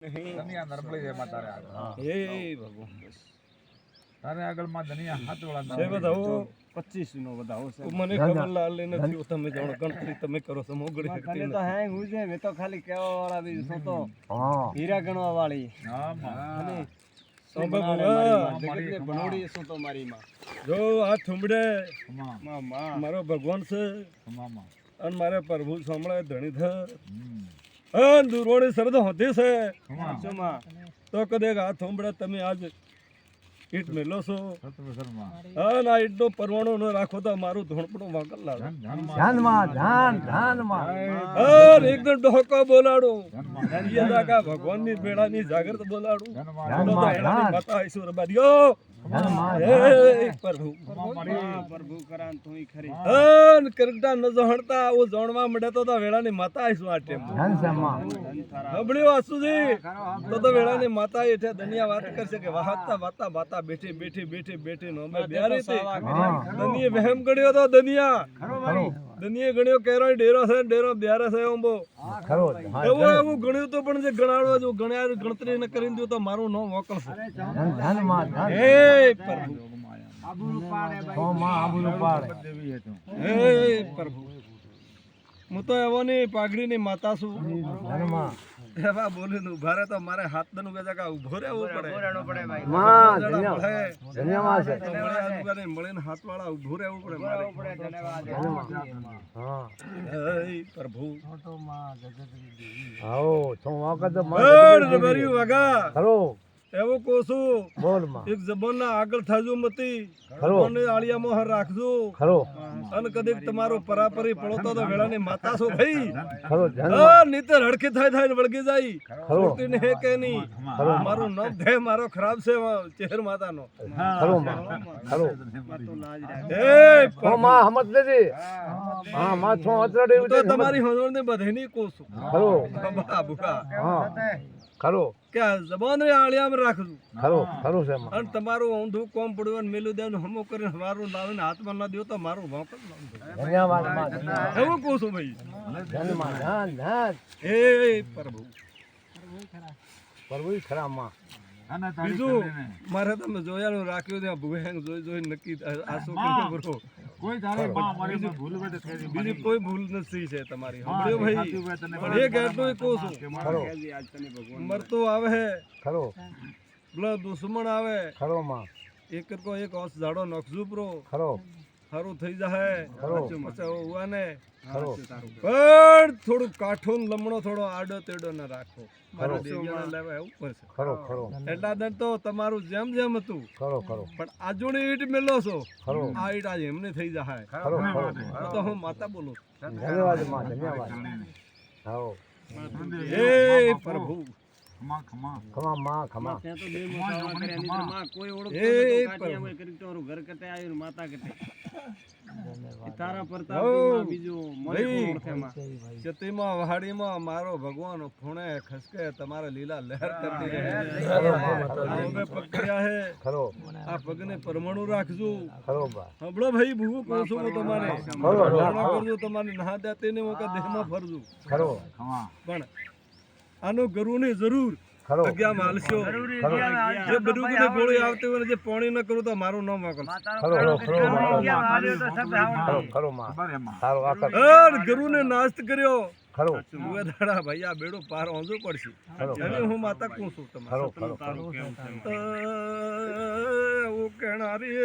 ધનિયા નરમળી છે માં તારે આગળ. એ ભગવાન તારે આગળ માં ધનિયા હાથ વાળા છે બધાઓ 25 નો બધાઓ છે મને ખબર લાલે નથી તમે જાણો ગણતરી તમે કરો છો મોગડી કને તો હે હું છે મે તો ખાલી કેવા વાળા બી છો તો હીરા ગણવા વાળી હા માં અને મારી બનોડી છો તો મારી માં જો આ થુંબડે માં મારો ભગવાન છે માં અને મારે પ્રભુ સાંભળે ધણી થ અન દુરોણી સરદ હોતી છે માં તો કદે આ થુંબડે તમે આજ ઈટ મેલો છો સતવસરમાં અને આ ઈટનો પરવાણો ન રાખો તો મારું ધોણપણું વાંકલ લાગે અન એકદમ ડોકો બોલાડો એ દાકા ભગવાનની બેડાની જાગૃત બોલાડું તો એનાની માતા ઈશ્વર બારીઓ એ પ્રભુ પ્રભુ કરાન તુંય ખરી અન કરતા ન જણતા આવું જાણવા મળે તો વેળાની માતા આવીશું આ ટેમ હબળ્યો આસુજી તો વેળાની માતા એઠે દનિયા વાત કરશે કે વાહતા વાતા વાતા બેઠી બેઠી બેઠી બેઠી નો અમે બેરી તે દનિયે વહેમ ગણ્યો તો દનિયે ગણ્યો કેરો ડેરો છે ડેરો બ્યારે છે ઓંબો એવું એવું ગણ્યું તો પણ જે ગણાડવા જો ગણ્યા ગણતરી ન કરી દઉં તો મારું નામ મોકલશે હે પ્રભુ હે પ્રભુ હું તો એવો ની પાઘડી ની માતા છું એવા બોલી નું ઉભા રહે તો મારે હાથ દનું કે જગા ઉભો રહેવું પડે મળીને હાથ વાળા ઉભો રહેવું પડે હે પ્રભુ એવું કહું છું એક જબાન ના આગળ થાજો મતી આળિયા મોહર રાખજો અને કદીક તમારો પરાપરી પડતો તો વેળાની માતા છો ભાઈ નીતે રડકી થાય વળગી જાય હે કે નહીં મારું નામ ધે મારો ખરાબ છે ચહેર માતાનો તમારી હજોડ ને બધીની કહું છું કે જબાન રે આળિયામાં રાખજો અને તમારું ઊંધું કોમ પડ્યું મેલું દેવાનું હમો કરીને મારું લાવીને હાથમાં ના દો તો મારું ભાવ એવું કહું છું ભાઈ હે પ્રભુ બીજું મારે તમે જોયાનું રાખ્યું ત્યાં ભૂહેંગ જોઈ નક્કી આ છોકરી કોઈ તારે મારી ભૂલ બેટે થઈ બીજી કોઈ ભૂલ નથી છે તમારી હમણાં ભાઈ પણ એક એટલું કહું છું મરતો આવે પેલો દુશ્મન આવે એક કો એક ઓસ ઝાડો નખજુ પ્રો સારું થઈ જાય પણ થોડું કાઠું લમણો થોડો આડો તેડો ના રાખો એટલા દન તો તમારું જેમ જેમ હતું પણ આજુની ઈટ મેલો છો આ ઈટ આજ એમને થઈ જાય તો હું માતા બોલું હે પ્રભુ મારો ભગવાન ખૂણે ખસકે તમારા લીલા લહેર કરતી પકડ્યા હે આ પગને પરમાણુ રાખજો હબળો ભાઈ ભૂવો કહું છું હું તમારે કરજો તમારી ના દેતી ને દેહમાં ફરજો પણ આનો ગરુ ની જરૂર જગ્યા માલશો જે બધું કીધું ગોળી આવતી હોય જે પાણી ન કરું તો મારું નામ વાકલ ગરુ ને નાસ્ત કર્યો ભાઈ આ બેડો પાર વાંધો પડશે હું માતા કહું છું તમારું એવું કહેનારી